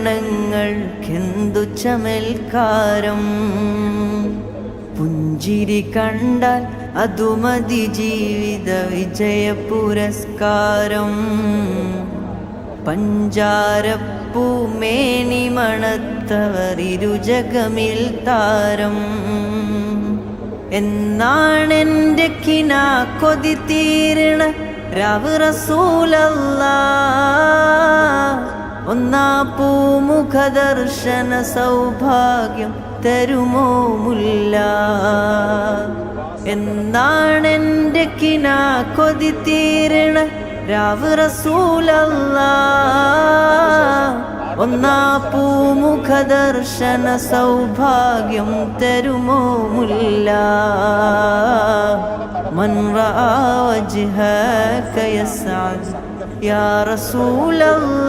ണങ്ങൾക്കെന്തു ചമൽക്കാരം പുഞ്ചിരി കണ്ടാൽ അതുമതി ജീവിത വിജയ പുരസ്കാരം പഞ്ചാരപ്പൂമേനി മണത്തവർ ഇരുജഗമിൽ താരം എന്നാണെൻ്റെ കിനാ കൊതി തീരണ രാവ് റസൂലല്ലാഹ് ഒന്നാ പൂമുഖ ദർശന സൗഭാഗ്യം തരുമോ മുല്ല എന്നാണെൻ്റെ കിനാ കൊതി തീരണ രാവ് റസൂലല്ലാഹ് ഒന്നാ പൂമുഖ ദർശന സൗഭാഗ്യം തരുമോ മുല്ല മൻ റആ വജ്ഹക യസ്അദ് യാ റസൂലല്ലാഹ്